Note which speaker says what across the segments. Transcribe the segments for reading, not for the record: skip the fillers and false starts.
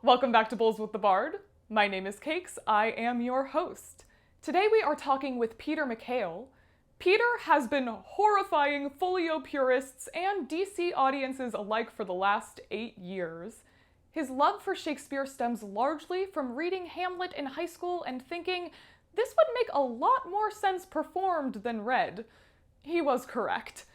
Speaker 1: Welcome back to Bowls with the Bard. My name is Cakes, I am your host. Today we are talking with Peter Mikhail. Peter has been horrifying folio purists and DC audiences alike for the last 8 years. His love for Shakespeare stems largely from reading Hamlet in high school and thinking, this would make a lot more sense performed than read. He was correct.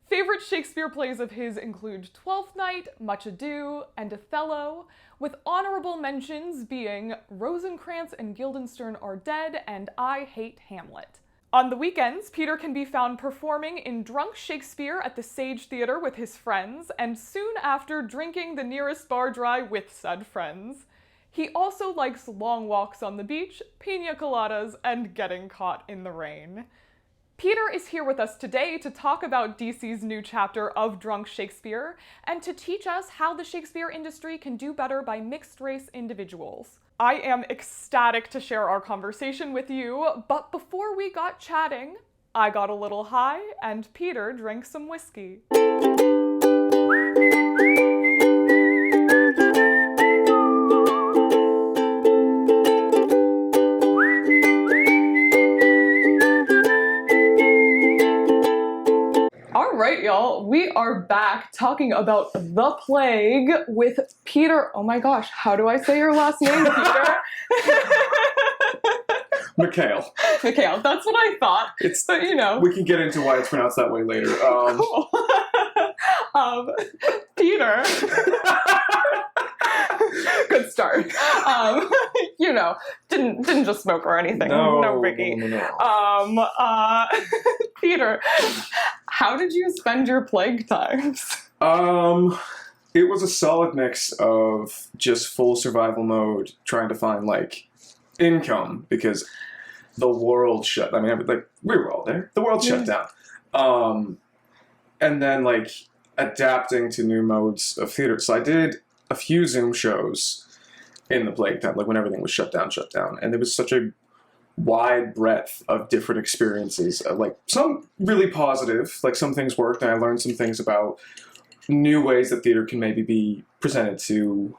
Speaker 1: Favorite Shakespeare plays of his include Twelfth Night, Much Ado, and Othello, with honorable mentions being Rosencrantz and Guildenstern Are Dead and I Hate Hamlet. On the weekends, Peter can be found performing in Drunk Shakespeare at the Sage Theatre with his friends, and soon after drinking the nearest bar dry with said friends. He also likes long walks on the beach, pina coladas, and getting caught in the rain. Peter is here with us today to talk about DC's new chapter of Drunk Shakespeare and to teach us how the Shakespeare industry can do better by mixed-race individuals. I am ecstatic to share our conversation with you, but before we got chatting, I got a little high and Peter drank some whiskey. Alright, y'all, we are back talking about The Plague with Peter. Oh my gosh, how do I say your last name, Peter?
Speaker 2: Mikhail.
Speaker 1: Mikhail, that's what I thought. But you know.
Speaker 2: We can get into why it's pronounced that way later.
Speaker 1: Cool. Peter. Good start. You know, didn't just smoke or anything. No biggie.
Speaker 2: No.
Speaker 1: Peter, how did you spend your plague times?
Speaker 2: It was a solid mix of just full survival mode, trying to find like income because the world shut. I mean, like we were all there. The world shut down. And then like adapting to new modes of theater. So I did a few Zoom shows in the plague time, like when everything was shut down, and there was such a wide breadth of different experiences, like some really positive, like some things worked, and I learned some things about new ways that theater can maybe be presented to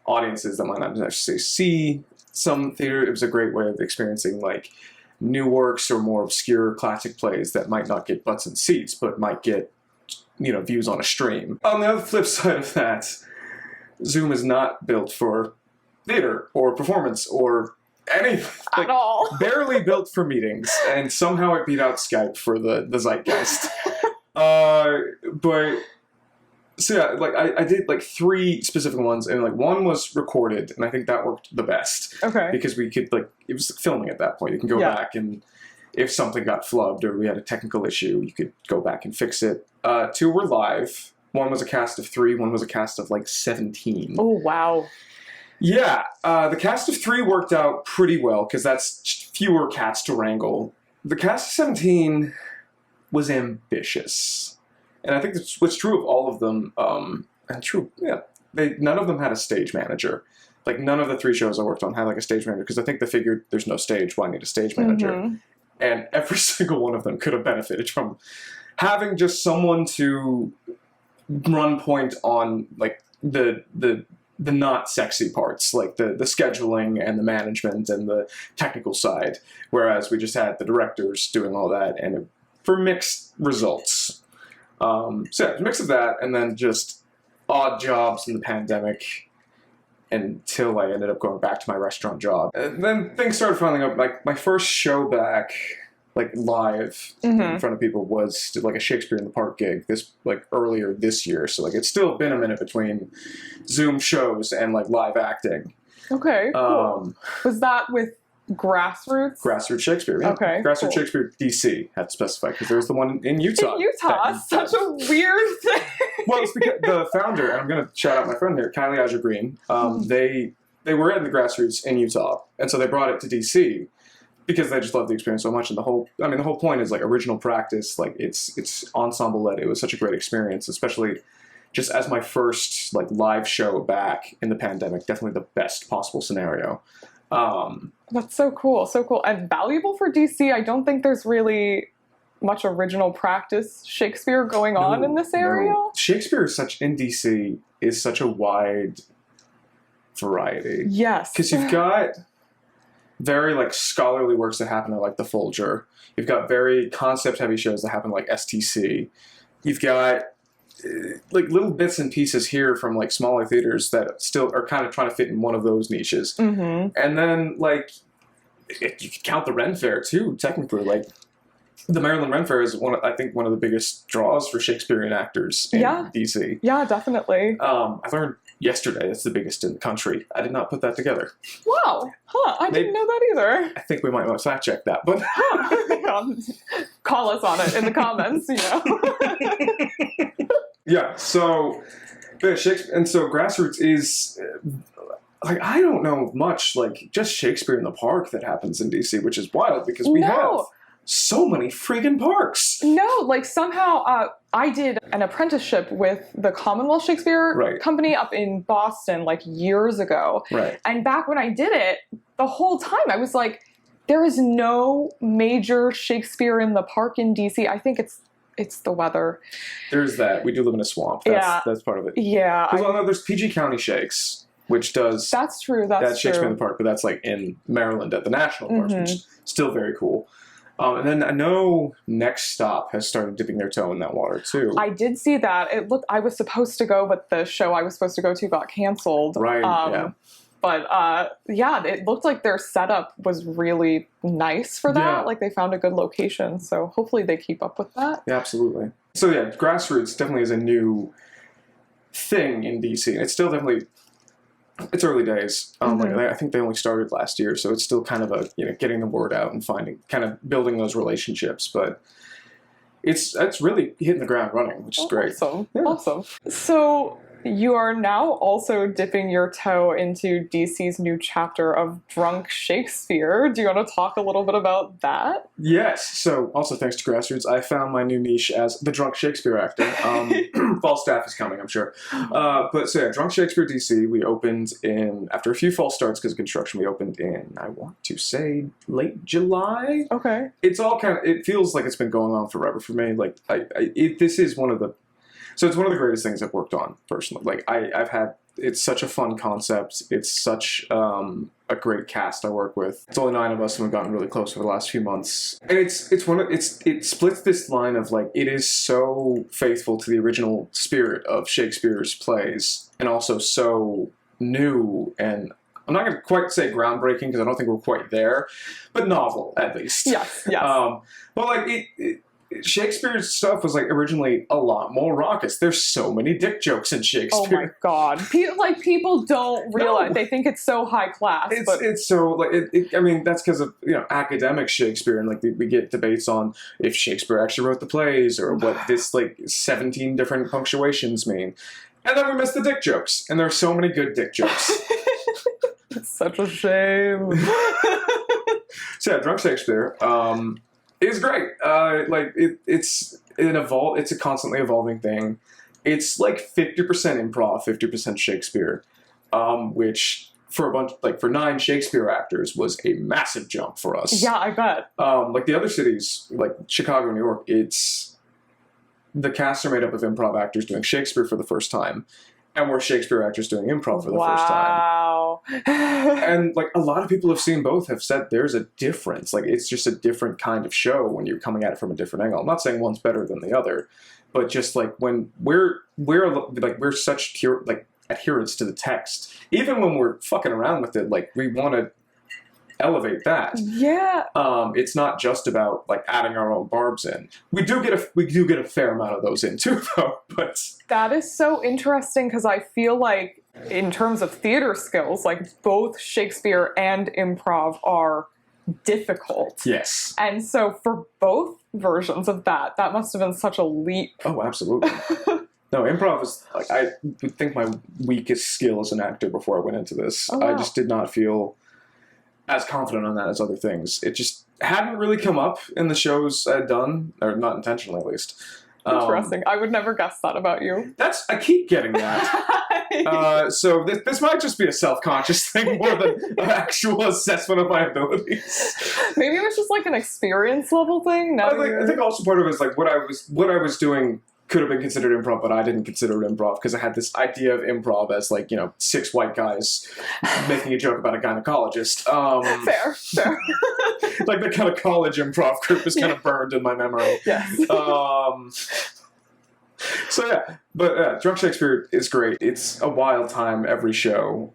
Speaker 2: audiences that might not necessarily see some theater. It was a great way of experiencing like new works or more obscure classic plays that might not get butts in seats, but might get, you know, views on a stream. On the other flip side of that, Zoom is not built for theater or performance or anything. Like,
Speaker 1: at all.
Speaker 2: Barely built for meetings, and somehow it beat out Skype for the zeitgeist. But so yeah, like I did like 3 specific ones, and like one was recorded, and I think that worked the best.
Speaker 1: Okay.
Speaker 2: Because we could like, it was filming at that point. You can go back, and if something got flubbed or we had a technical issue, you could go back and fix it. 2 were live. One was a cast of 3. One was a cast of like 17.
Speaker 1: Oh wow.
Speaker 2: Yeah, the cast of 3 worked out pretty well because that's fewer cats to wrangle. The cast of 17 was ambitious, and I think that's what's true of all of them. And true, yeah, none of them had a stage manager. Like none of the 3 shows I worked on had like a stage manager because I think they figured there's no stage, why need a stage manager? Mm-hmm. And every single one of them could have benefited from having just someone to run point on like the not sexy parts, like the scheduling and the management and the technical side, whereas we just had the directors doing all that, and for mixed results. So yeah, a mix of that, and then just odd jobs in the pandemic until I ended up going back to my restaurant job. And then things started filing up. Like my first show back, like live in front of people, was like a Shakespeare in the Park gig like earlier this year. So like it's still been a minute between Zoom shows and like live acting.
Speaker 1: Okay, cool. Was that with Grassroots?
Speaker 2: Grassroots Shakespeare, yeah.
Speaker 1: Okay,
Speaker 2: Grassroots
Speaker 1: cool.
Speaker 2: Shakespeare DC, had to specify, because there's the one in Utah.
Speaker 1: In Utah? Such a weird thing.
Speaker 2: Well, it's because the founder, and I'm going to shout out my friend here, Kylie Azure Green, they were at the Grassroots in Utah, and so they brought it to DC because they just loved the experience so much. And the whole point is like original practice, like it's ensemble led. It was such a great experience, especially just as my first like live show back in the pandemic. Definitely the best possible scenario.
Speaker 1: That's so cool, and valuable for DC. I don't think there's really much original practice Shakespeare going on in this area.
Speaker 2: No. Shakespeare is in DC is such a wide variety.
Speaker 1: Yes.
Speaker 2: Because you've got very like scholarly works that happen at like the Folger. You've got very concept heavy shows that happen like STC. You've got like little bits and pieces here from like smaller theaters that still are kind of trying to fit in one of those niches. And then like you could count the Ren Fair too, technically. Like the Maryland Ren Fair is I think one of the biggest draws for Shakespearean actors in DC.
Speaker 1: Yeah, definitely.
Speaker 2: I learned yesterday it's the biggest in the country. I did not put that together.
Speaker 1: Wow. I didn't know that either.
Speaker 2: I think we might want to fact check that, but
Speaker 1: call us on it in the comments, you know.
Speaker 2: Yeah, so Shakespeare, and so Grassroots is like I don't know much like just Shakespeare in the Park that happens in DC, which is wild because we have so many friggin' parks.
Speaker 1: No, like somehow I did an apprenticeship with the Commonwealth Shakespeare Company up in Boston like years ago.
Speaker 2: Right.
Speaker 1: And back when I did it, the whole time I was like, there is no major Shakespeare in the Park in DC. I think it's the weather.
Speaker 2: There's that. We do live in a swamp. That's part of it.
Speaker 1: Yeah.
Speaker 2: Well, there's PG County Shakes, which does...
Speaker 1: That's true. That's
Speaker 2: Shakespeare in the Park, but that's like in Maryland at the National Parks, which is still very cool. And then I know Next Stop has started dipping their toe in that water too.
Speaker 1: I did see that. I was supposed to go, but the show I was supposed to go to got canceled.
Speaker 2: Right,
Speaker 1: But it looked like their setup was really nice for that.
Speaker 2: Yeah.
Speaker 1: Like they found a good location. So hopefully they keep up with that.
Speaker 2: Yeah, absolutely. So yeah, Grassroots definitely is a new thing in DC. It's still definitely, it's early days. Like I think they only started last year, so it's still kind of getting the word out and kind of building those relationships. But it's really hitting the ground running, which is great.
Speaker 1: Awesome. Yeah. Awesome. So you are now also dipping your toe into DC's new chapter of Drunk Shakespeare. Do you want to talk a little bit about that?
Speaker 2: Yes. So also thanks to Grassroots, I found my new niche as the Drunk Shakespeare actor. Fall staff is coming, I'm sure. Drunk Shakespeare DC, we opened after a few false starts because of construction, we opened in, I want to say, late July.
Speaker 1: Okay.
Speaker 2: It's all it feels like it's been going on forever for me. Like, this is one of the greatest things I've worked on personally. Like it's such a fun concept. It's such a great cast I work with. It's only 9 of us and we've gotten really close over the last few months. And it splits this line of like, it is so faithful to the original spirit of Shakespeare's plays and also so new and I'm not going to quite say groundbreaking because I don't think we're quite there, but novel at least.
Speaker 1: Yes.
Speaker 2: But like Shakespeare's stuff was like originally a lot more raucous. There's so many dick jokes in Shakespeare.
Speaker 1: Oh my god! People don't realize they think it's so high class.
Speaker 2: It's so like I mean that's because of academic Shakespeare and like we get debates on if Shakespeare actually wrote the plays or what this like 17 different punctuations mean, and then we miss the dick jokes and there are so many good dick jokes.
Speaker 1: It's such a shame.
Speaker 2: So yeah, Drunk Shakespeare. It's great. It's a constantly evolving thing. It's like 50% improv, 50% Shakespeare, which for 9 Shakespeare actors was a massive jump for us.
Speaker 1: Yeah, I bet.
Speaker 2: Like the other cities, like Chicago, New York, the casts are made up of improv actors doing Shakespeare for the first time. And we're Shakespeare actors doing improv for the first time.
Speaker 1: Wow.
Speaker 2: And like a lot of people have seen both have said there's a difference. Like it's just a different kind of show when you're coming at it from a different angle. I'm not saying one's better than the other, but just like when we're such pure like adherence to the text. Even when we're fucking around with it, like we want to elevate that.
Speaker 1: Yeah.
Speaker 2: It's not just about like adding our own barbs in. We do get a fair amount of those in too, though. But
Speaker 1: that is so interesting because I feel like in terms of theater skills, like both Shakespeare and improv are difficult.
Speaker 2: Yes.
Speaker 1: And so for both versions of that must have been such a leap.
Speaker 2: Oh, absolutely. No, improv is like I would think my weakest skill as an actor before I went into this.
Speaker 1: Oh, wow.
Speaker 2: I just did not feel as confident on that as other things. It just hadn't really come up in the shows I'd done, or not intentionally at least.
Speaker 1: Interesting. I would never guess that about you.
Speaker 2: I keep getting that. So this might just be a self-conscious thing more than an actual assessment of my abilities.
Speaker 1: Maybe it was just like an experience level thing.
Speaker 2: I think also part of it is like what I was doing could have been considered improv, but I didn't consider it improv because I had this idea of improv as like, 6 white guys making a joke about a gynecologist.
Speaker 1: Fair.
Speaker 2: Like the kind of college improv group is kind of burned in my memory.
Speaker 1: Yes.
Speaker 2: So yeah, but Drunk Shakespeare is great. It's a wild time every show,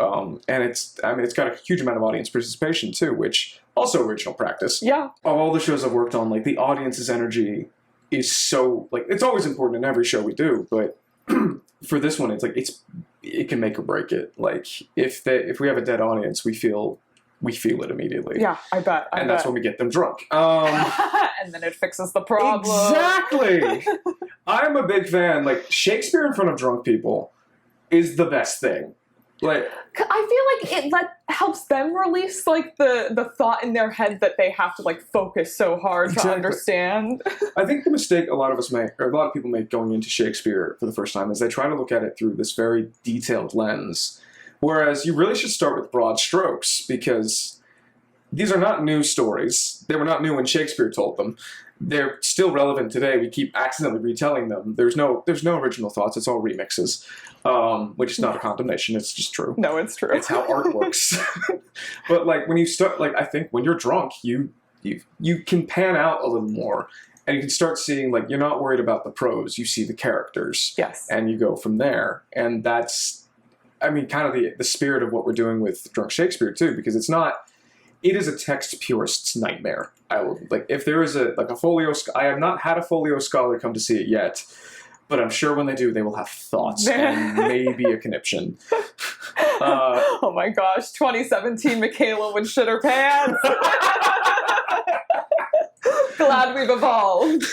Speaker 2: and it's got a huge amount of audience participation too, which also original practice.
Speaker 1: Yeah.
Speaker 2: Of all the shows I've worked on, like the audience's energy is so like it's always important in every show we do, but for this one, it's like it can make or break it. Like if we have a dead audience, we feel it immediately.
Speaker 1: Yeah, I bet.
Speaker 2: And that's when we get them drunk.
Speaker 1: And then it fixes the problem.
Speaker 2: Exactly. I'm a big fan. Like Shakespeare in front of drunk people is the best thing. Like
Speaker 1: I feel like it helps them release like the thought in their head that they have to like focus so hard to understand.
Speaker 2: I think the mistake a lot of people make going into Shakespeare for the first time is they try to look at it through this very detailed lens. Whereas you really should start with broad strokes because these are not new stories. They were not new when Shakespeare told them. They're still relevant today. We keep accidentally retelling them. There's no original thoughts. It's all remixes, which is not a condemnation. It's just true.
Speaker 1: No, it's true.
Speaker 2: It's how art works. But like when you start, like I think when you're drunk, you can pan out a little more. And you can start seeing, like, you're not worried about the prose. You see the characters.
Speaker 1: Yes.
Speaker 2: And you go from there. And that's... I mean, kind of the spirit of what we're doing with Drunk Shakespeare too, because it is a text purist's nightmare. If there is a folio, I have not had a folio scholar come to see it yet, but I'm sure when they do, they will have thoughts and maybe a conniption.
Speaker 1: Oh my gosh, 2017 Micaela would shit her pants. Glad we've evolved.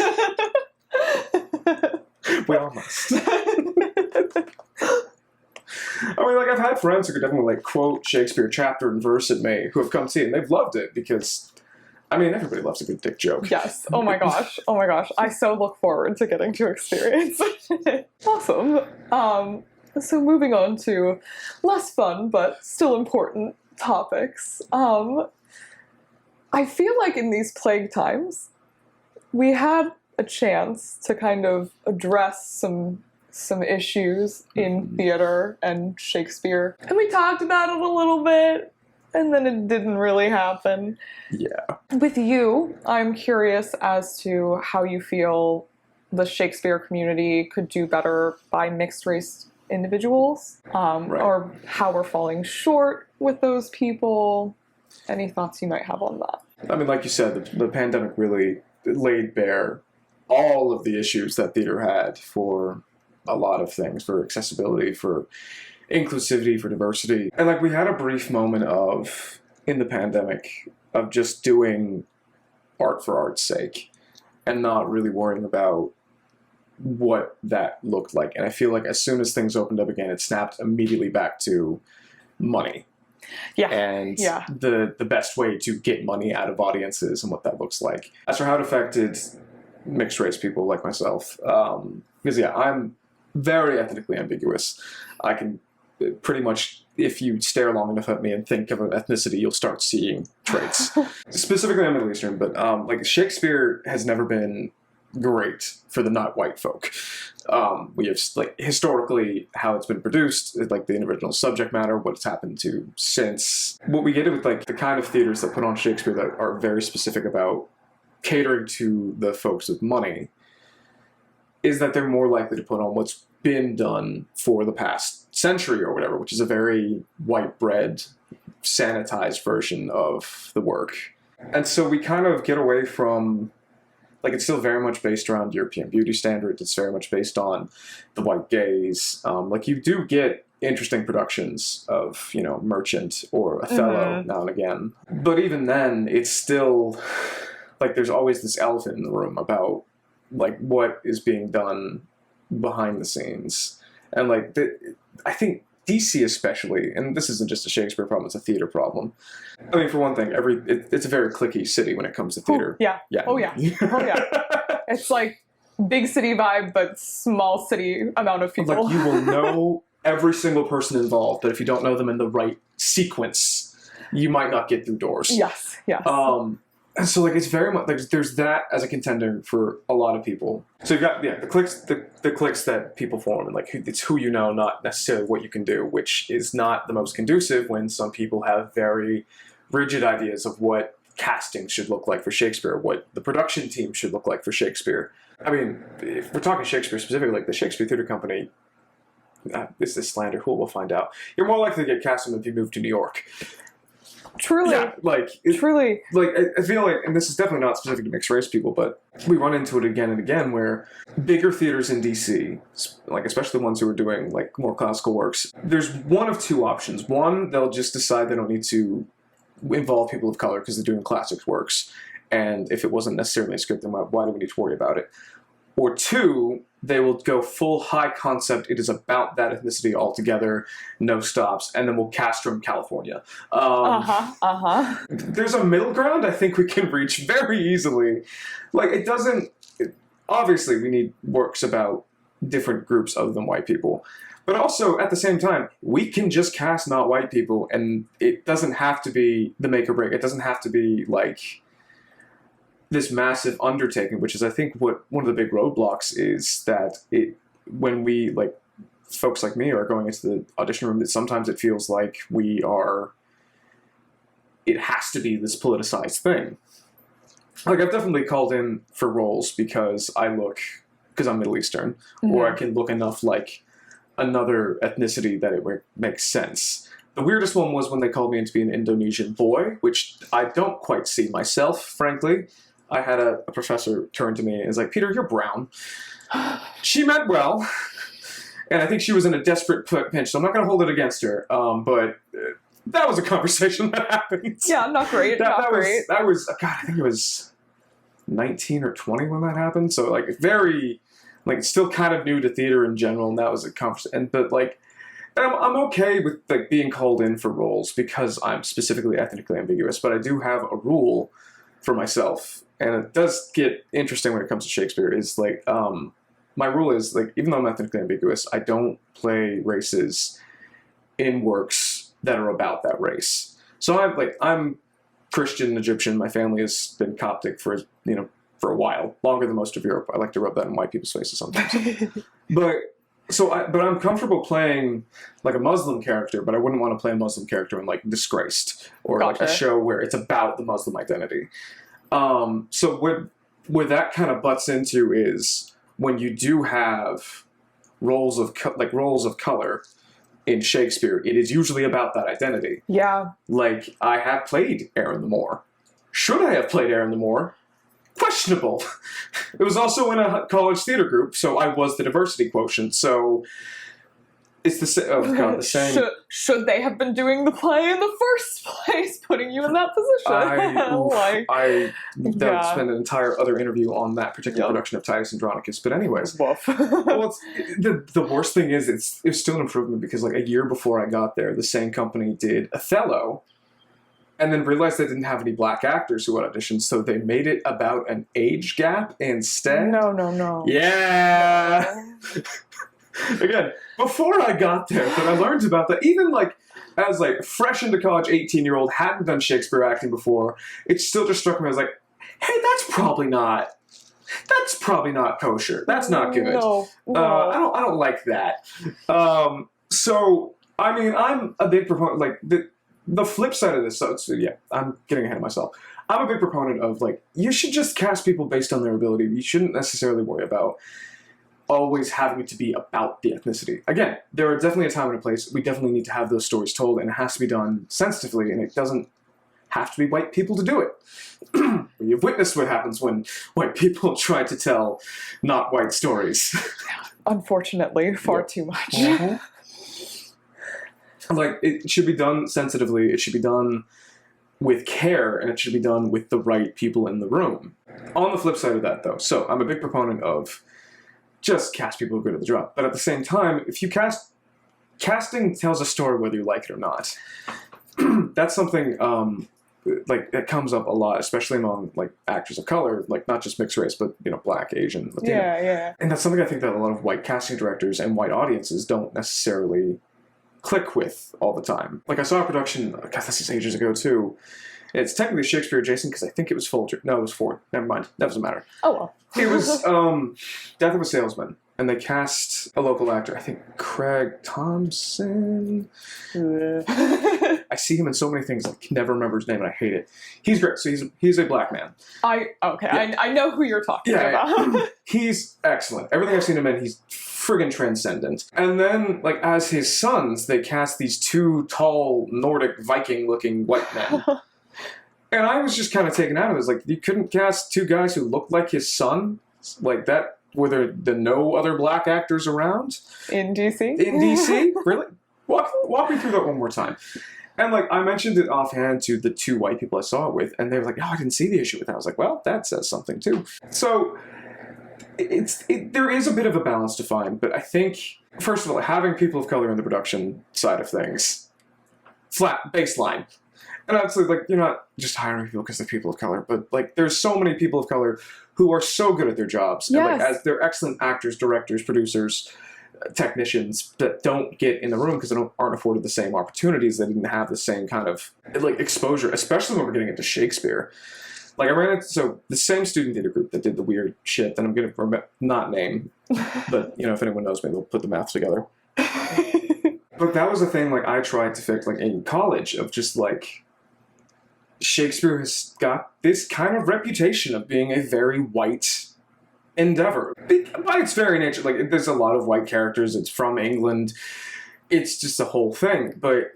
Speaker 2: We all must. I mean, like, I've had friends who could definitely, like, quote Shakespeare chapter and verse at me who have come see it, and they've loved it because, I mean, everybody loves a good dick joke.
Speaker 1: Yes. Oh my gosh. I so look forward to getting to experience it. Awesome. So moving on to less fun, but still important topics. I feel like in these plague times, we had a chance to kind of address some issues in theater and Shakespeare. And we talked about it a little bit, and then it didn't really happen.
Speaker 2: Yeah.
Speaker 1: With you, I'm curious as to how you feel the Shakespeare community could do better by mixed-race individuals,
Speaker 2: Right.
Speaker 1: or how we're falling short with those people. Any thoughts you might have on that?
Speaker 2: I mean, like you said, the pandemic really laid bare all of the issues that theater had for a lot of things, for accessibility, for inclusivity, for diversity. And like we had a brief moment in the pandemic, of just doing art for art's sake and not really worrying about what that looked like. And I feel like as soon as things opened up again, it snapped immediately back to money.
Speaker 1: Yeah.
Speaker 2: And
Speaker 1: yeah.
Speaker 2: the best way to get money out of audiences and what that looks like. As for how it affected mixed race people like myself, because yeah, I'm very ethnically ambiguous. I can pretty much, if you stare long enough at me and think of an ethnicity, you'll start seeing traits. Specifically, I'm Middle Eastern, but like Shakespeare has never been great for the not white folk. We have like historically how it's been produced, like the original subject matter, what's happened to since. What we get with like the kind of theaters that put on Shakespeare that are very specific about catering to the folks with money is that they're more likely to put on what's been done for the past century or whatever, which is a very white bread, sanitized version of the work. And so we kind of get away from, like, it's still very much based around European beauty standards. It's very much based on the white gaze. Like, you do get interesting productions of, you know, Merchant or Othello now and again. But even then, it's still, like, there's always this elephant in the room about, like, what is being done behind the scenes. And, like, I think DC especially, and this isn't just a Shakespeare problem, it's a theater problem. I mean, for one thing, it's a very cliquey city when it comes to theater.
Speaker 1: Yeah.
Speaker 2: Yeah.
Speaker 1: Oh, yeah. Oh, yeah. It's like big city vibe, but small city amount of people.
Speaker 2: Like, you will know every single person involved, but if you don't know them in the right sequence, you might not get through doors.
Speaker 1: Yes, yes.
Speaker 2: And so like it's very much like there's that as a contender for a lot of people. So you've got the cliques that people form, and like it's who you know, not necessarily what you can do, which is not the most conducive when some people have very rigid ideas of what casting should look like for Shakespeare, what the production team should look like for Shakespeare. I mean, if we're talking Shakespeare specifically, like the Shakespeare Theatre Company, this is slander, who will find out. You're more likely to get casted if you move to New York.
Speaker 1: Truly.
Speaker 2: Yeah, truly. Like, I feel like, and this is definitely not specific to mixed race people, but we run into it again and again where bigger theaters in DC, like especially the ones who are doing like more classical works, there's one of two options. One, they'll just decide they don't need to involve people of color because they're doing classics works, and if it wasn't necessarily a script, then why do we need to worry about it? Or two, they will go full high concept, it is about that ethnicity altogether, no stops, and then we'll cast from California. There's a middle ground I think we can reach very easily. Like, it doesn't... obviously, we need works about different groups other than white people. But also, at the same time, we can just cast not white people, and it doesn't have to be the make or break. It doesn't have to be, like, this massive undertaking, which is, I think, what one of the big roadblocks is, that when we, like, folks like me are going into the audition room, that sometimes it feels like it has to be this politicized thing. Like, I've definitely called in for roles because I'm Middle Eastern, or I can look enough like another ethnicity that it makes sense. The weirdest one was when they called me in to be an Indonesian boy, which I don't quite see myself, frankly. I had a professor turn to me and was like, "Peter, you're brown." She meant well, and I think she was in a desperate pinch, so I'm not going to hold it against her. But that was a conversation that happened.
Speaker 1: Yeah, not great.
Speaker 2: That was, God, I think it was 19 or 20 when that happened. So, like, very, like, still kind of new to theater in general, and that was a conversation. But, like, I'm okay with, like, being called in for roles because I'm specifically ethnically ambiguous, but I do have a rule for myself, and it does get interesting when it comes to Shakespeare, is, like, my rule is, like, even though I'm ethnically ambiguous, I don't play races in works that are about that race. So I'm Christian Egyptian. My family has been Coptic for a while, longer than most of Europe. I like to rub that in white people's faces sometimes. but I'm comfortable playing like a Muslim character, but I wouldn't want to play a Muslim character in like Disgraced or like a show where it's about the Muslim identity. So where that kind of butts into is when you do have roles of color in Shakespeare, it is usually about that identity.
Speaker 1: Yeah.
Speaker 2: Like, I have played Aaron the Moor. Should I have played Aaron the Moor? Questionable. It was also in a college theater group, so I was the diversity quotient, so it's the same.
Speaker 1: Should they have been doing the play in the first place, putting you in that position?
Speaker 2: I spent an entire other interview on that particular production of Titus Andronicus. But anyways, well, the worst thing is it's still an improvement because like a year before I got there, the same company did Othello, and then realized they didn't have any black actors who had auditioned, so they made it about an age gap instead.
Speaker 1: No.
Speaker 2: Yeah. Again, before I got there, but I learned about that. Even like as like fresh into college, 18-year-old, hadn't done Shakespeare acting before. It still just struck me. I was like, hey, that's probably not kosher. That's not good.
Speaker 1: No.
Speaker 2: I don't like that. So I mean, I'm a big proponent. Like the flip side of this. So I'm getting ahead of myself. I'm a big proponent of like you should just cast people based on their ability. You shouldn't necessarily worry about always having it to be about the ethnicity. Again, there are definitely a time and a place. We definitely need to have those stories told, and it has to be done sensitively, and it doesn't have to be white people to do it. You've witnessed what happens when white people try to tell not white stories.
Speaker 1: Unfortunately, far too much.
Speaker 2: Mm-hmm. Like, it should be done sensitively, it should be done with care, and it should be done with the right people in the room. On the flip side of that, though, so I'm a big proponent of just cast people who are good at the job. But at the same time, if you casting tells a story whether you like it or not. That's something like that comes up a lot, especially among like actors of color, like not just mixed race, but Black, Asian, Latino.
Speaker 1: Yeah.
Speaker 2: And that's something I think that a lot of white casting directors and white audiences don't necessarily click with all the time. Like I saw a production, God, this is ages ago too, It's technically Shakespeare adjacent because I think it was Folger. No, it was Ford. Never mind. That doesn't matter.
Speaker 1: Oh, well.
Speaker 2: It was Death of a Salesman. And they cast a local actor. I think Craig Thompson. I see him in so many things. I can never remember his name, and I hate it. He's great. So he's a black man.
Speaker 1: I know who you're talking about.
Speaker 2: He's excellent. Everything I've seen him in, he's friggin' transcendent. And then, like, as his sons, they cast these two tall, Nordic, Viking-looking white men. And I was just kind of taken out of it. It's like, you couldn't cast two guys who looked like his son? Like, that... Were there no other black actors around?
Speaker 1: In DC?
Speaker 2: In DC? Really? Walk me through that one more time. And, like, I mentioned it offhand to the two white people I saw it with, and they were like, oh, I didn't see the issue with that. I was like, well, that says something, too. So, there is a bit of a balance to find, but I think, first of all, having people of color in the production side of things, flat, baseline. And obviously, like, you're not just hiring people because they're people of color, but, like, there's so many people of color who are so good at their jobs.
Speaker 1: Yes.
Speaker 2: And, like, as they're excellent actors, directors, producers, technicians that don't get in the room because they aren't afforded the same opportunities. They didn't have the same kind of, like, exposure, especially when we're getting into Shakespeare. Like, I ran into, so the same student theater group that did the weird shit that I'm going to not name, but, you know, if anyone knows me, they'll put the math together. But that was the thing, like, I tried to fix, like, in college of just, like, Shakespeare has got this kind of reputation of being a very white endeavor. By its very nature, like, there's a lot of white characters, it's from England, it's just a whole thing, but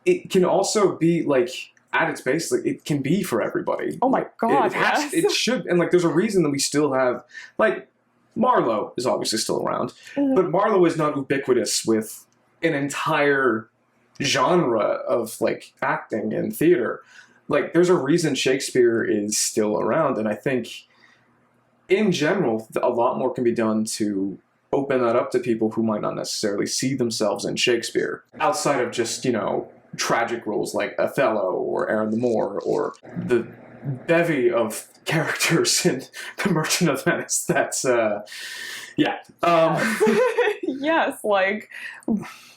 Speaker 2: it can also be, like, at its base, like, it can be for everybody.
Speaker 1: Oh my god,
Speaker 2: it should, and, like, there's a reason that we still have, like, Marlowe is obviously still around, but Marlowe is not ubiquitous with an entire genre of, like, acting and theater. Like, there's a reason Shakespeare is still around, and I think, in general, a lot more can be done to open that up to people who might not necessarily see themselves in Shakespeare, outside of just, you know, tragic roles like Othello or Aaron the Moor or the bevy of characters in The Merchant of Venice. That's, yeah.
Speaker 1: Yes, like,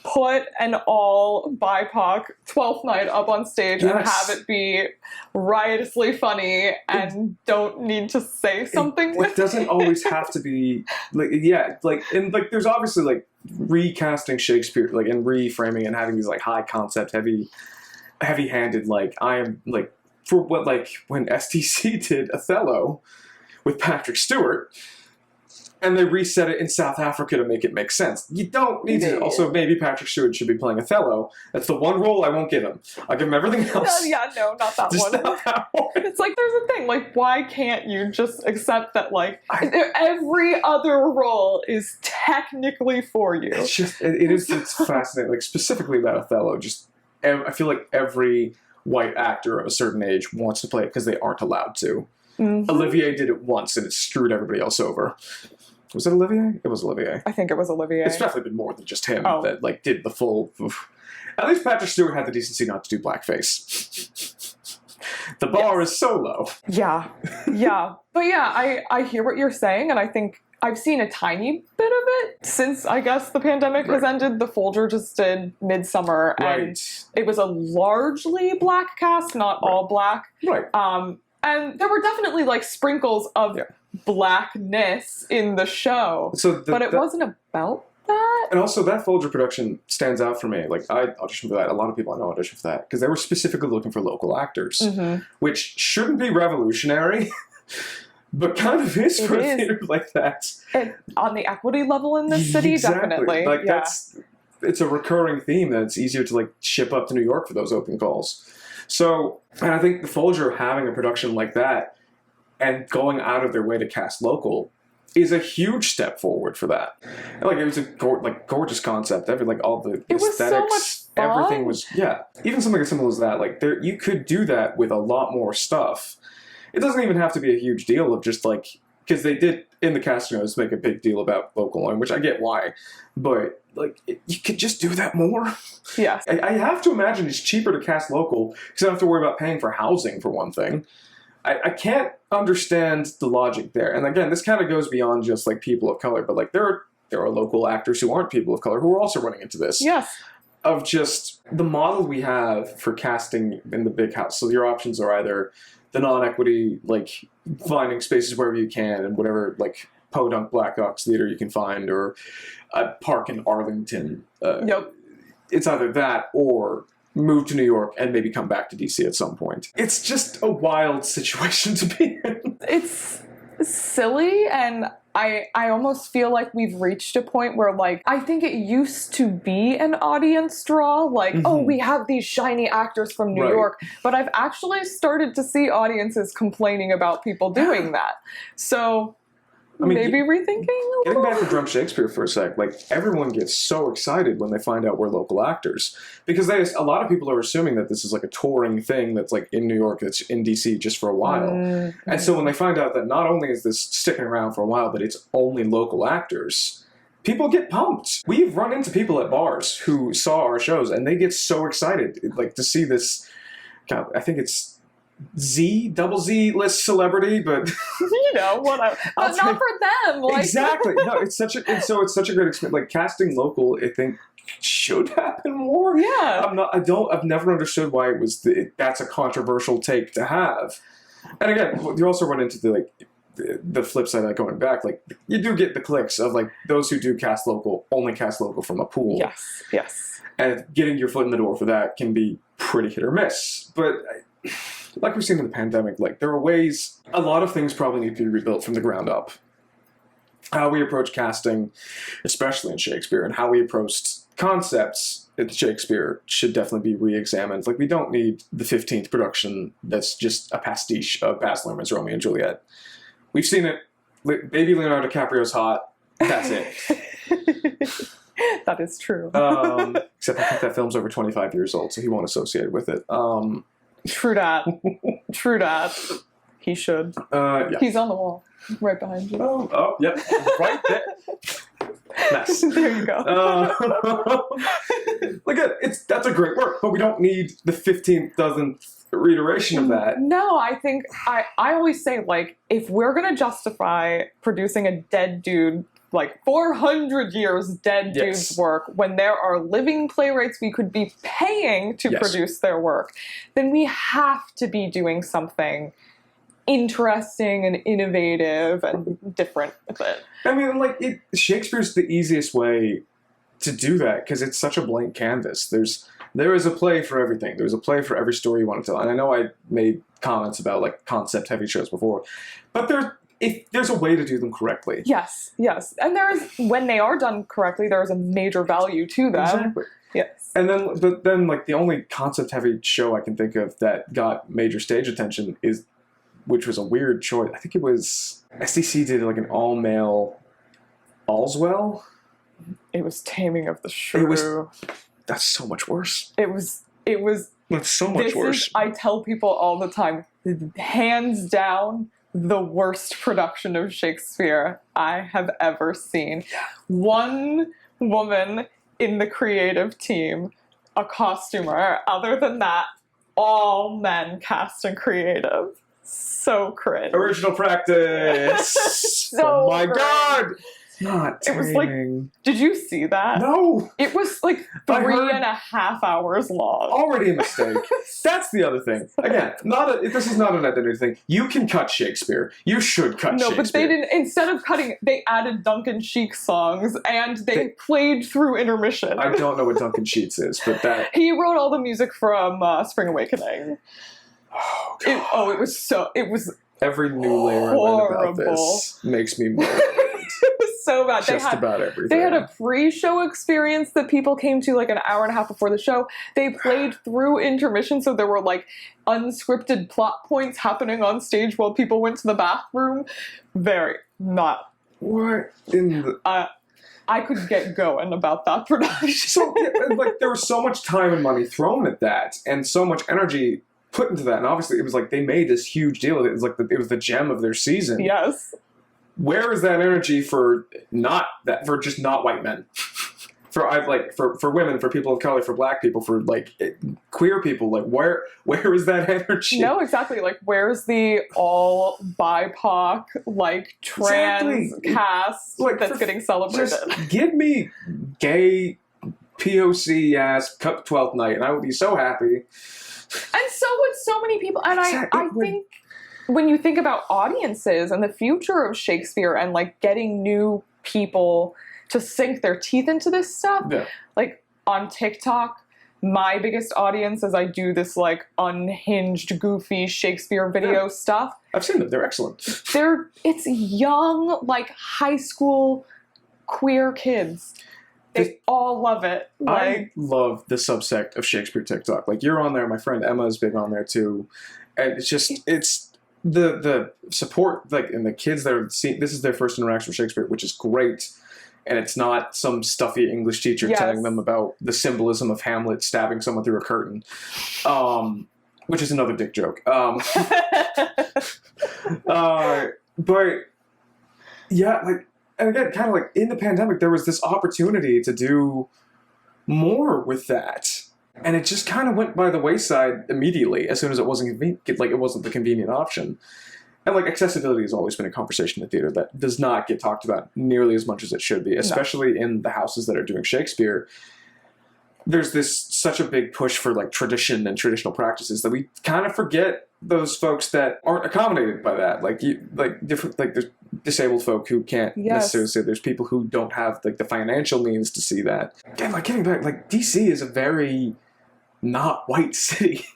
Speaker 1: put an all BIPOC 12th night up on stage and have it be riotously funny and don't need to say something with
Speaker 2: it. It doesn't always have to be, like, yeah, like, and, like, there's obviously, like, recasting Shakespeare, like, and reframing and having these, like, high concept, heavy-handed, like, I am, like, for what, like, when STC did Othello with Patrick Stewart, and they reset it in South Africa to make it make sense. You don't need to. Also, maybe Patrick Stewart should be playing Othello. That's the one role I won't give him. I'll give him everything else.
Speaker 1: Yeah, no, not that
Speaker 2: just
Speaker 1: one.
Speaker 2: Not that one.
Speaker 1: It's like, there's a thing. Like, why can't you just accept that, like, every other role is technically for you?
Speaker 2: It's just, it's fascinating. Like, specifically about Othello, just, I feel like every white actor of a certain age wants to play it because they aren't allowed to. Mm-hmm. Olivier did it once, and it screwed everybody else over. Was it Olivier? It was Olivier.
Speaker 1: I think it was Olivier.
Speaker 2: It's definitely been more than just him that, like, did the full... Oof. At least Patrick Stewart had the decency not to do blackface. The bar is so low.
Speaker 1: Yeah. Yeah. But yeah, I hear what you're saying, and I think I've seen a tiny bit of it since, I guess, the pandemic has ended. The Folger just did Midsummer, and it was a largely black cast, not all black.
Speaker 2: Right.
Speaker 1: And there were definitely, like, sprinkles of blackness in the show, but it wasn't about that.
Speaker 2: And also, that Folger production stands out for me. Like, I auditioned for that. A lot of people I know auditioned for that because they were specifically looking for local actors, which shouldn't be revolutionary, but kind of is for a theater like that.
Speaker 1: On the equity level in this city, definitely.
Speaker 2: Like, it's a recurring theme that it's easier to, like, ship up to New York for those open calls. So, and I think the Folger having a production like that and going out of their way to cast local is a huge step forward for that. And, like, it was a gorgeous concept. All the aesthetics,
Speaker 1: so much fun.
Speaker 2: Everything was, even something as simple as that. Like, you could do that with a lot more stuff. It doesn't even have to be a huge deal of just, like, because they did in the casting notes make a big deal about local, which I get why, but, like, you could just do that more.
Speaker 1: Yes.
Speaker 2: I have to imagine it's cheaper to cast local because I don't have to worry about paying for housing for one thing. I can't understand the logic there. And again, this kind of goes beyond just, like, people of color, but, like, there are local actors who aren't people of color who are also running into this.
Speaker 1: Yes.
Speaker 2: of just the model we have for casting in the big house. So your options are either the non-equity, like finding spaces wherever you can and whatever, like Podunk Black Ox Theater you can find, or a park in Arlington.
Speaker 1: Yep.
Speaker 2: It's either that or move to New York and maybe come back to DC at some point. It's just a wild situation to be in.
Speaker 1: It's silly, and I almost feel like we've reached a point where, like, I think it used to be an audience draw, like, oh, we have these shiny actors from New York, but I've actually started to see audiences complaining about people doing that. So maybe rethinking a
Speaker 2: Getting
Speaker 1: little?
Speaker 2: back to Drunk Shakespeare for a sec, like, everyone gets so excited when they find out we're local actors. Because a lot of people are assuming that this is like a touring thing that's like in New York, that's in DC just for a while. And so when they find out that not only is this sticking around for a while, but it's only local actors, people get pumped. We've run into people at bars who saw our shows and they get so excited, like, to see this, God, I think it's double Z list celebrity, but
Speaker 1: You know, whatever. But not for them. Like.
Speaker 2: exactly. No, it's such a great experience. Like, casting local, I think, should happen more.
Speaker 1: Yeah.
Speaker 2: I've never understood why it was that's a controversial take to have. And again, you also run into the flip side of that going back. Like, you do get the clicks of, like, those who do cast local only cast local from a pool.
Speaker 1: Yes.
Speaker 2: And getting your foot in the door for that can be pretty hit or miss. But like we've seen in the pandemic, like, there are ways, a lot of things probably need to be rebuilt from the ground up. How we approach casting, especially in Shakespeare, and how we approached concepts in Shakespeare should definitely be re-examined. Like, we don't need the 15th production that's just a pastiche of Baz Luhrmann's Romeo and Juliet. We've seen it. Baby Leonardo DiCaprio's hot. That's it.
Speaker 1: That is true.
Speaker 2: Except I think that film's over 25 years old, so he won't associate with it.
Speaker 1: True that. True that. He should.
Speaker 2: Yeah.
Speaker 1: He's on the wall, right behind you.
Speaker 2: Oh, yep, right there. Nice.
Speaker 1: There you go.
Speaker 2: Look at that's a great work, but we don't need the 15th dozenth reiteration of that.
Speaker 1: No, I think I always say, like, if we're gonna justify producing a dead dude, like 400 years dead dude's work, when there are living playwrights we could be paying to produce their work, then we have to be doing something interesting and innovative and different with it.
Speaker 2: I mean, like, Shakespeare's the easiest way to do that because it's such a blank canvas. There is a play for everything. There's a play for every story you want to tell. And I know I made comments about, like, concept heavy shows before, but there's a way to do them correctly.
Speaker 1: Yes. And when they are done correctly, there is a major value to them.
Speaker 2: Exactly.
Speaker 1: Yes.
Speaker 2: And then like, the only concept heavy show I can think of that got major stage attention which was a weird choice. I think it was SDC did, like, an all-male Allswell.
Speaker 1: It was Taming of the Shrew.
Speaker 2: That's so much worse.
Speaker 1: It was.
Speaker 2: That's so much worse.
Speaker 1: I tell people all the time, hands down, the worst production of Shakespeare I have ever seen. One woman in the creative team, a costumer. Other than that, all men cast and creative. So cringe.
Speaker 2: Original practice. Oh my god. It's not taming.
Speaker 1: It was like, did you see that?
Speaker 2: No.
Speaker 1: It was like 3.5 hours long.
Speaker 2: Already a mistake. That's the other thing. Again, this is not an identity thing. You can cut Shakespeare. You should cut Shakespeare.
Speaker 1: No, but they didn't. Instead of cutting, they added Duncan Sheik songs and they played through intermission.
Speaker 2: I don't know what Duncan Sheets is, but that
Speaker 1: he wrote all the music from Spring Awakening.
Speaker 2: Oh, God.
Speaker 1: It was
Speaker 2: every new layer I learned about this makes me morbid.
Speaker 1: It was so bad.
Speaker 2: About everything.
Speaker 1: They had a pre-show experience that people came to, like, an hour and a half before the show. They played through intermission, so there were, like, unscripted plot points happening on stage while people went to the bathroom. Very not.
Speaker 2: What in the...
Speaker 1: I could get going about that production.
Speaker 2: So, like, there was so much time and money thrown at that, and so much energy put into that, and obviously it was like they made this huge deal. It was like it was the gem of their season.
Speaker 1: Yes. Where
Speaker 2: is that energy for just not white men? For women, for people of color, for black people, for, like, queer people, like, where is that energy?
Speaker 1: No, exactly. Like, where's the all BIPOC, like, trans cast, like, that's getting celebrated?
Speaker 2: Just give me gay POC ass Cup 12th night, and I would be so happy.
Speaker 1: And so would so many people. And I think when you think about audiences and the future of Shakespeare and like getting new people to sink their teeth into this stuff, like on TikTok, my biggest audience as I do this like unhinged, goofy Shakespeare video stuff.
Speaker 2: I've seen them. They're excellent.
Speaker 1: It's young, like high school queer kids. They all love it. Like,
Speaker 2: I love the subsect of Shakespeare TikTok. Like, you're on there. My friend Emma is big on there too. And it's the support, like, and the kids that are seeing, this is their first interaction with Shakespeare, which is great. And it's not some stuffy English teacher telling them about the symbolism of Hamlet stabbing someone through a curtain, which is another dick joke. But yeah, like, and again, kind of like in the pandemic, there was this opportunity to do more with that. And it just kind of went by the wayside immediately as soon as it wasn't convenient, like it wasn't the convenient option. And like accessibility has always been a conversation in theater that does not get talked about nearly as much as it should be, especially in the houses that are doing Shakespeare. There's such a big push for like tradition and traditional practices that we kind of forget those folks that aren't accommodated by that. Like there's disabled folk who can't necessarily see it. There's people who don't have like the financial means to see that. Again, like getting back, like DC is a very not white city.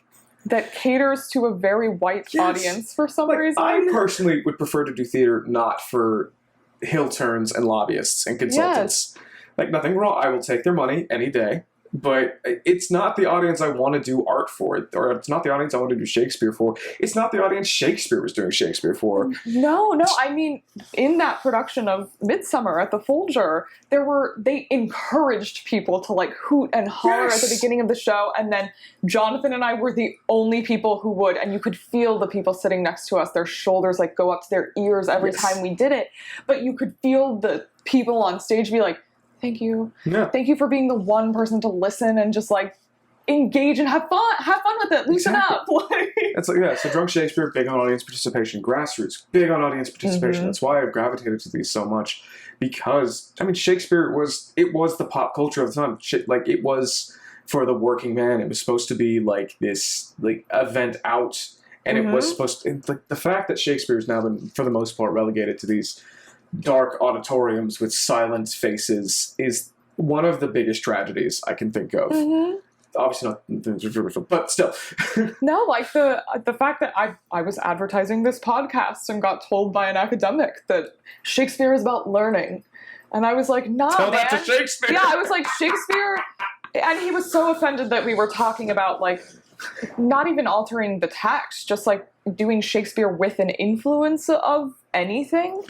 Speaker 1: That caters to a very white audience for some reason.
Speaker 2: I personally would prefer to do theater not for hill turns and lobbyists and consultants. Like, nothing wrong. I will take their money any day. But it's not the audience I want to do art for, or it's not the audience I want to do Shakespeare for. It's not the audience Shakespeare was doing Shakespeare for.
Speaker 1: No. I mean, in that production of Midsummer at the Folger, they encouraged people to like hoot and holler at the beginning of the show, and then Jonathan and I were the only people who would, and you could feel the people sitting next to us, their shoulders like go up to their ears every time we did it, but you could feel the people on stage be like, thank you. Yeah. Thank you for being the one person to listen and just like engage and have fun with it. Loosen up.
Speaker 2: It's like, so Drunk Shakespeare, big on audience participation. Grassroots, big on audience participation. That's why I've gravitated to these so much, because I mean, Shakespeare was the pop culture of the time. Like, it was for the working man. It was supposed to be like this like event out, and it was supposed to, like, the fact that Shakespeare has now been for the most part relegated to these dark auditoriums with silent faces is one of the biggest tragedies I can think of. Obviously not, but still.
Speaker 1: No, like the fact that I was advertising this podcast and got told by an academic that Shakespeare is about learning. And I was like, nah,
Speaker 2: Tell
Speaker 1: man.
Speaker 2: that to Shakespeare.
Speaker 1: Yeah, I was like, Shakespeare. And he was so offended that we were talking about like not even altering the text, just like doing Shakespeare with an influence of anything.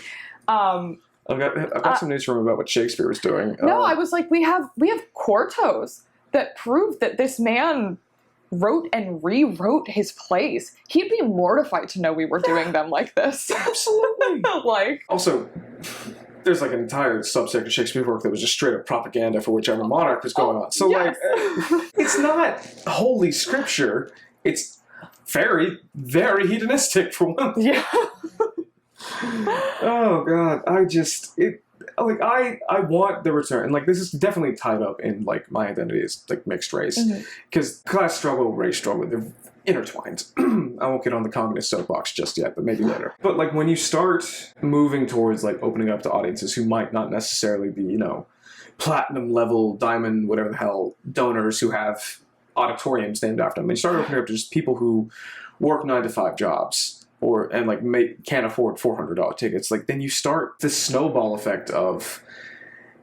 Speaker 2: I've got some news from him about what Shakespeare was doing.
Speaker 1: No, I was like, we have quartos that prove that this man wrote and rewrote his plays. He'd be mortified to know we were doing them like this.
Speaker 2: Absolutely.
Speaker 1: Like,
Speaker 2: also, there's like an entire subsect of Shakespeare work that was just straight up propaganda for whichever monarch was going on. So like, it's not holy scripture. It's very, very hedonistic for one.
Speaker 1: Yeah.
Speaker 2: Oh God, I want the return, and like this is definitely tied up in like my identity as like mixed race, because class struggle, race struggle, they're intertwined. I won't get on the communist soapbox just yet, but maybe later. But like when you start moving towards like opening up to audiences who might not necessarily be, you know, platinum level, diamond, whatever the hell, donors who have auditoriums named after them, and you start opening up to just people who work 9-to-5 jobs. Can't afford $400 tickets, like then you start this snowball effect of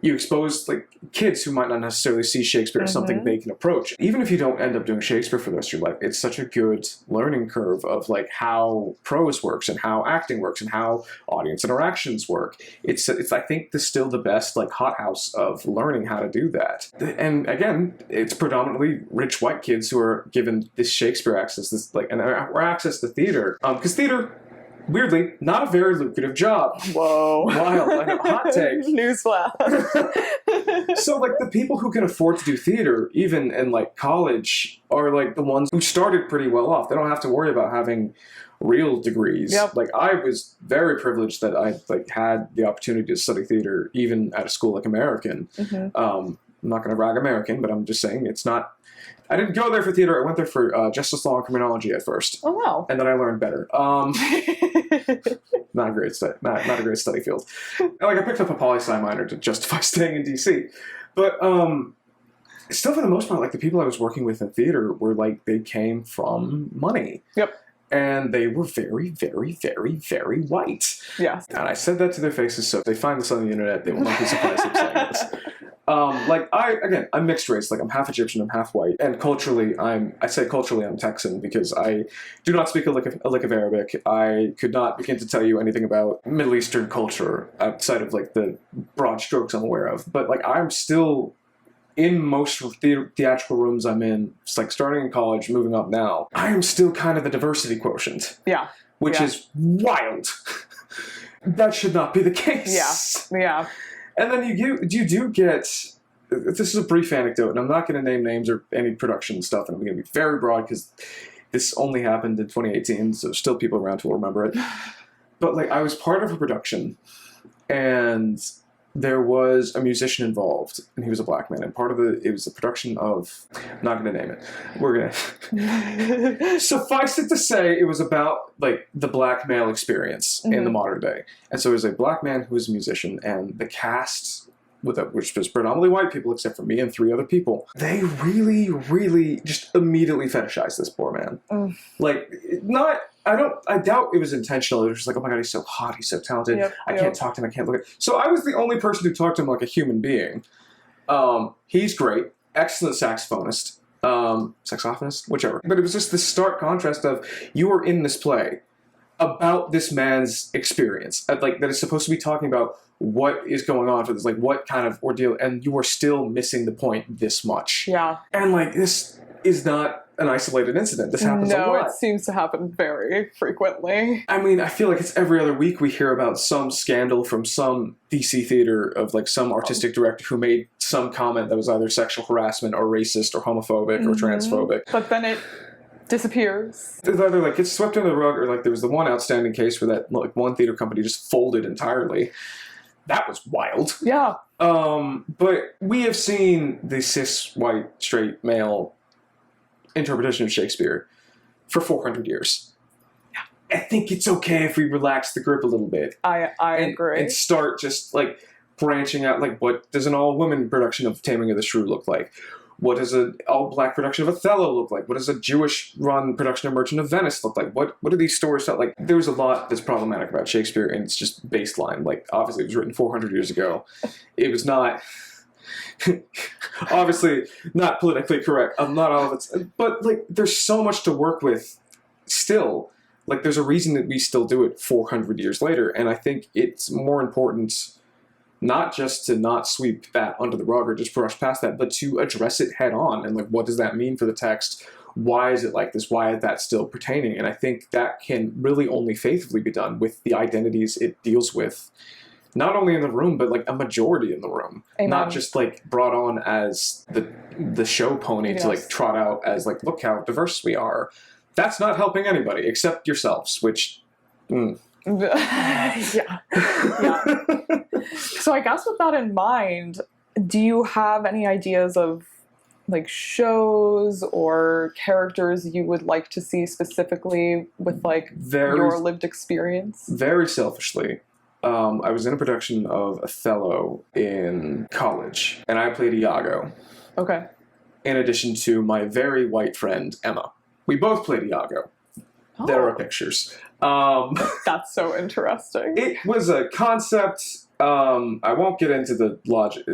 Speaker 2: you expose like kids who might not necessarily see Shakespeare as something they can approach. Even if you don't end up doing Shakespeare for the rest of your life, it's such a good learning curve of like how prose works and how acting works and how audience interactions work. It's I think still the best like hothouse of learning how to do that. And again, it's predominantly rich white kids who are given this Shakespeare access, or access to theater, because theater, weirdly, not a very lucrative job.
Speaker 1: Whoa.
Speaker 2: Wild. I know. Hot take.
Speaker 1: Newsflash.
Speaker 2: So, like, the people who can afford to do theater, even in, like, college, are, like, the ones who started pretty well off. They don't have to worry about having real degrees.
Speaker 1: Yep.
Speaker 2: Like, I was very privileged that I, like, had the opportunity to study theater, even at a school like American. I'm not going to rag American, but I'm just saying it's not. I didn't go there for theater. I went there for justice law and criminology at first.
Speaker 1: Oh wow!
Speaker 2: And then I learned better. Not a great study. Not a great study field. And, like I picked up a poli-sci minor to justify staying in DC, but still for the most part, like the people I was working with in theater were like they came from money.
Speaker 1: Yep. And
Speaker 2: they were very, very, very, very white.
Speaker 1: Yes.
Speaker 2: And I said that to their faces, so if they find this on the internet, they will not be surprised I'm saying this. I'm mixed race. Like, I'm half Egyptian, I'm half white. And culturally, I'm Texan because I do not speak a lick of Arabic. I could not begin to tell you anything about Middle Eastern culture outside of, like, the broad strokes I'm aware of. But, like, I'm still... in most theatrical rooms I'm in, it's like starting in college, moving up now, I am still kind of the diversity quotient.
Speaker 1: Yeah.
Speaker 2: Which is wild. That should not be the case.
Speaker 1: Yeah. Yeah.
Speaker 2: And then you do get, this is a brief anecdote, and I'm not going to name names or any production stuff, and I'm going to be very broad because this only happened in 2018, so there's still people around who will remember it. But like, I was part of a production, and there was a musician involved, and he was a black man. And it was a production of, I'm not going to name it. We're going to, suffice it to say, it was about like the black male experience in the modern day. And so it was a black man who was a musician, and the cast, which was predominantly white people, except for me and 3 other people, they really, really just immediately fetishized this poor man. Like, I doubt it was intentional. It was just like, oh my God, he's so hot, he's so talented. I can't talk to him, I can't look at him. So I was the only person who talked to him like a human being. He's great, excellent saxophonist, saxophonist, whichever. But it was just this stark contrast of, you are in this play about this man's experience, like that is supposed to be talking about what is going on for this, like what kind of ordeal, and you are still missing the point this much.
Speaker 1: Yeah. And
Speaker 2: like, this is not an isolated incident. This happens a lot.
Speaker 1: No, it seems to happen very frequently.
Speaker 2: I mean, I feel like it's every other week we hear about some scandal from some DC theater of like some artistic director who made some comment that was either sexual harassment or racist or homophobic or transphobic.
Speaker 1: But then it disappears.
Speaker 2: It's either like gets swept under the rug, or like there was the one outstanding case where that like one theater company just folded entirely. That was wild. Yeah. But we have seen the cis, white, straight, male interpretation of Shakespeare for 400 years. I think it's okay if we relax the grip a little bit.
Speaker 1: I agree.
Speaker 2: And start just like branching out. Like, what does an all-women production of Taming of the Shrew look like? What does an all-black production of Othello look like? What does a Jewish-run production of Merchant of Venice look like? What do these stories sound like? There's a lot that's problematic about Shakespeare, and it's just baseline. Like, obviously, it was written 400 years ago. It was not... obviously, not politically correct. Not all of it. But, like, there's so much to work with still. Like, there's a reason that we still do it 400 years later, and I think it's more important... not just to not sweep that under the rug or just brush past that, but to address it head on. And like, what does that mean for the text? Why is it like this? Why is that still pertaining? And I think that can really only faithfully be done with the identities it deals with, not only in the room, but like a majority in the room. Amen. Not just like brought on as the show pony to like trot out as like, look how diverse we are. That's not helping anybody except yourselves, which...
Speaker 1: yeah. So I guess with that in mind, do you have any ideas of like shows or characters you would like to see specifically with like your lived experience?
Speaker 2: Very selfishly, I was in a production of Othello in college, and I played Iago. Okay. In addition to my very white friend, Emma. We both played Iago. Oh. There are pictures.
Speaker 1: That's so interesting.
Speaker 2: It was a concept. I won't get into the logic.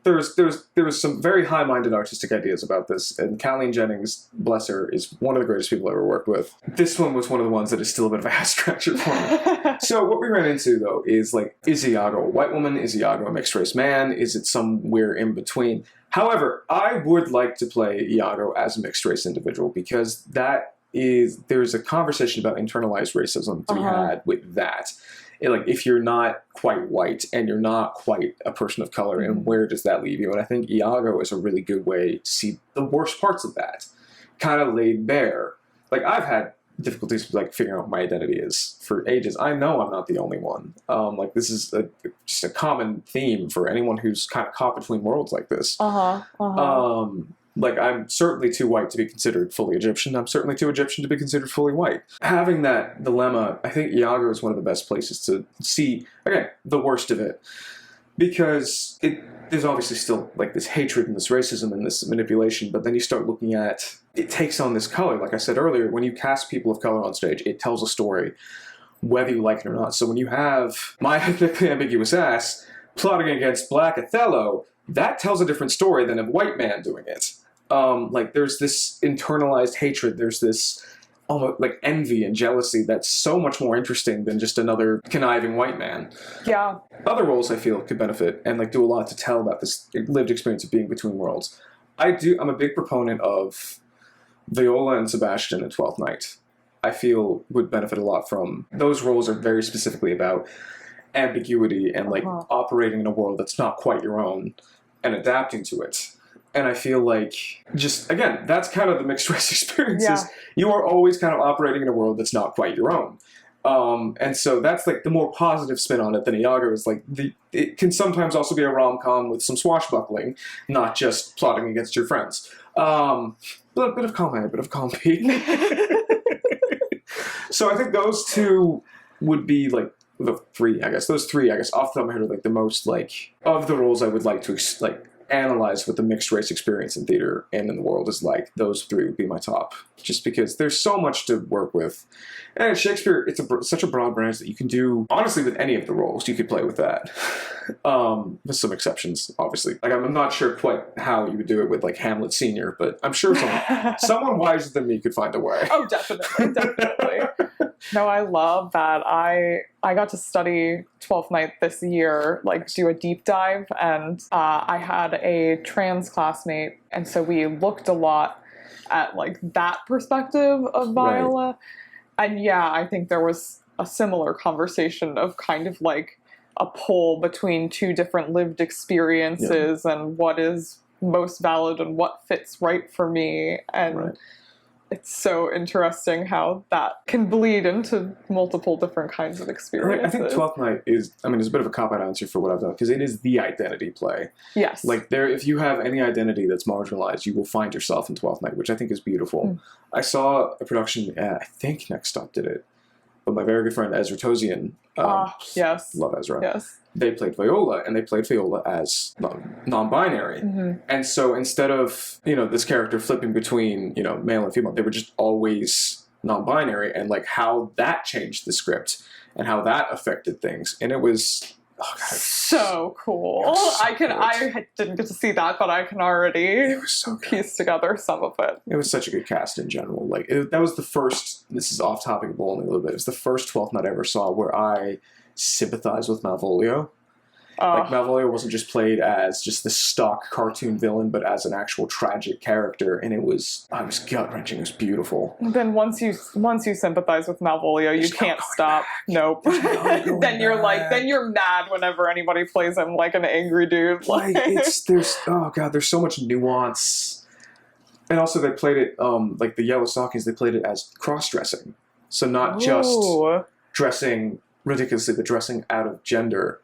Speaker 2: There was some very high-minded artistic ideas about this, and Colleen Jennings, bless her, is one of the greatest people I ever worked with. This one was one of the ones that is still a bit of a ass-scratcher for me. So what we ran into, though, is like, is Iago a white woman? Is Iago a mixed-race man? Is it somewhere in between? However, I would like to play Iago as a mixed-race individual, because there's a conversation about internalized racism to be had with that. Like, if you're not quite white and you're not quite a person of color, and where does that leave you? And I think Iago is a really good way to see the worst parts of that kind of laid bare. Like, I've had difficulties with like figuring out what my identity is for ages. I know I'm not the only one. Like this is just a common theme for anyone who's kind of caught between worlds like this. Like I'm certainly too white to be considered fully Egyptian. I'm certainly too Egyptian to be considered fully white. Having that dilemma, I think Iago is one of the best places to see, again, the worst of it. Because there's obviously still like this hatred and this racism and this manipulation, but then you start looking at, it takes on this color. Like I said earlier, when you cast people of color on stage, it tells a story, whether you like it or not. So when you have my ethnically ambiguous ass plotting against black Othello, that tells a different story than a white man doing it. Like there's this internalized hatred, there's this almost like envy and jealousy that's so much more interesting than just another conniving white man.
Speaker 1: Yeah.
Speaker 2: Other roles I feel could benefit and like do a lot to tell about this lived experience of being between worlds. I'm a big proponent of Viola and Sebastian in Twelfth Night. I feel would benefit a lot from, those roles are very specifically about ambiguity and like operating in a world that's not quite your own and adapting to it. And I feel like, just, again, that's kind of the mixed race experiences.
Speaker 1: Yeah.
Speaker 2: You are always kind of operating in a world that's not quite your own. And so that's like the more positive spin on it than Iago is like, it can sometimes also be a rom-com with some swashbuckling, not just plotting against your friends. A bit of column A, a bit of column B. So I think those two would be like those three, I guess, off the top of my head are like the most like, of the roles I would like to analyze what the mixed race experience in theater and in the world is like. Those three would be my top, just because there's so much to work with. And in Shakespeare, it's such a broad branch that you can do, honestly, with any of the roles, you could play with that. With some exceptions, obviously. Like, I'm not sure quite how you would do it with, like, Hamlet Sr., but I'm sure someone wiser than me could find a way.
Speaker 1: Oh, definitely. No, I love that. I got to study Twelfth Night this year, like do a deep dive, and I had a trans classmate, and so we looked a lot at like that perspective of Viola. Right. And yeah, I think there was a similar conversation of kind of like a pull between two different lived experiences and what is most valid and what fits right for me. And it's so interesting how that can bleed into multiple different kinds of experiences.
Speaker 2: I think Twelfth Night is a bit of a cop-out answer for what I've done, because it is the identity play.
Speaker 1: Yes.
Speaker 2: Like, if you have any identity that's marginalized, you will find yourself in Twelfth Night, which I think is beautiful. I saw a production, I think Next Stop did it, but my very good friend Ezra Tozian,
Speaker 1: yes.
Speaker 2: love Ezra.
Speaker 1: Yes.
Speaker 2: They played Viola, and they played Viola as non-binary. And so instead of, this character flipping between, male and female, they were just always non-binary, and like how that changed the script and how that affected things. And it was
Speaker 1: so cool. I didn't get to see that, but I can already piece together some of it. It
Speaker 2: was such a good cast in general. Like that was the first, this is off topic but only a little bit, it was the first 12th Night I ever saw where I sympathize with Malvolio. Like Malvolio wasn't just played as just the stock cartoon villain, but as an actual tragic character, and it was gut-wrenching. It was beautiful.
Speaker 1: Then once you sympathize with Malvolio, you can't stop. Back. Nope. Then you're mad whenever anybody plays him like an angry dude.
Speaker 2: Like there's so much nuance. And also they played it like the Yellow Stockings, they played it as cross-dressing. So not just dressing ridiculously, but dressing out of gender.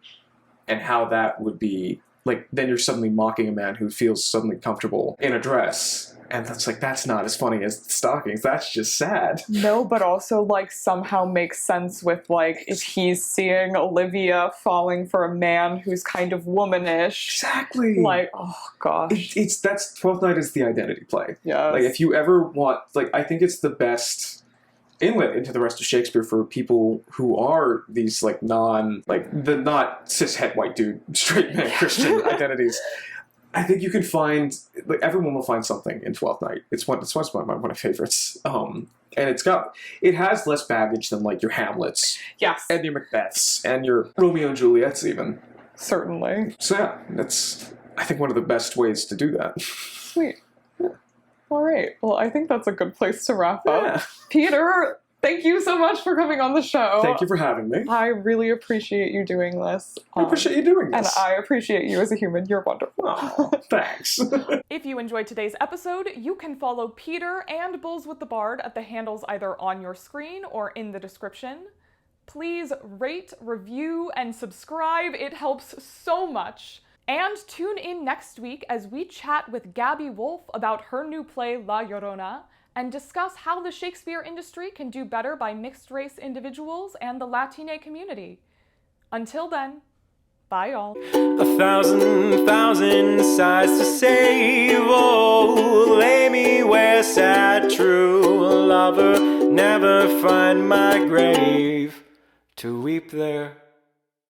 Speaker 2: And how that would be, like, then you're suddenly mocking a man who feels suddenly comfortable in a dress. And that's not as funny as the stockings. That's just sad.
Speaker 1: No, but also, like, somehow makes sense with, like, if he's seeing Olivia falling for a man who's kind of womanish.
Speaker 2: Exactly.
Speaker 1: Like, oh, gosh.
Speaker 2: That's 12th Night is the identity play.
Speaker 1: Yeah.
Speaker 2: Like, if you ever want, like, I think it's the best inlet into the rest of Shakespeare for people who are these like not cishet white dude straight man Christian identities. I think you can find, like, everyone will find something in Twelfth Night. It's one of my favorites. And it has less baggage than like your Hamlets, and your Macbeths, and your Romeo and Juliets even.
Speaker 1: Certainly.
Speaker 2: So yeah, that's I think one of the best ways to do that.
Speaker 1: Sweet. All right. Well, I think that's a good place to wrap up. Peter, Thank you so much for coming on the show.
Speaker 2: Thank you for having me.
Speaker 1: I really appreciate you doing this.
Speaker 2: I appreciate you doing
Speaker 1: And
Speaker 2: this.
Speaker 1: I appreciate you as a human. You're wonderful.
Speaker 2: Oh, thanks.
Speaker 1: If you enjoyed today's episode, you can follow Peter and Bulls with the Bard at the handles either on your screen or in the description. Please rate, review, and subscribe. It helps so much. And tune in next week as we chat with Gabby Wolf about her new play La Llorona and discuss how the Shakespeare industry can do better by mixed-race individuals and the Latine community. Until then, bye y'all.
Speaker 3: 1,000 sighs to save. Oh, lay me where sad true lover never find my grave to weep there.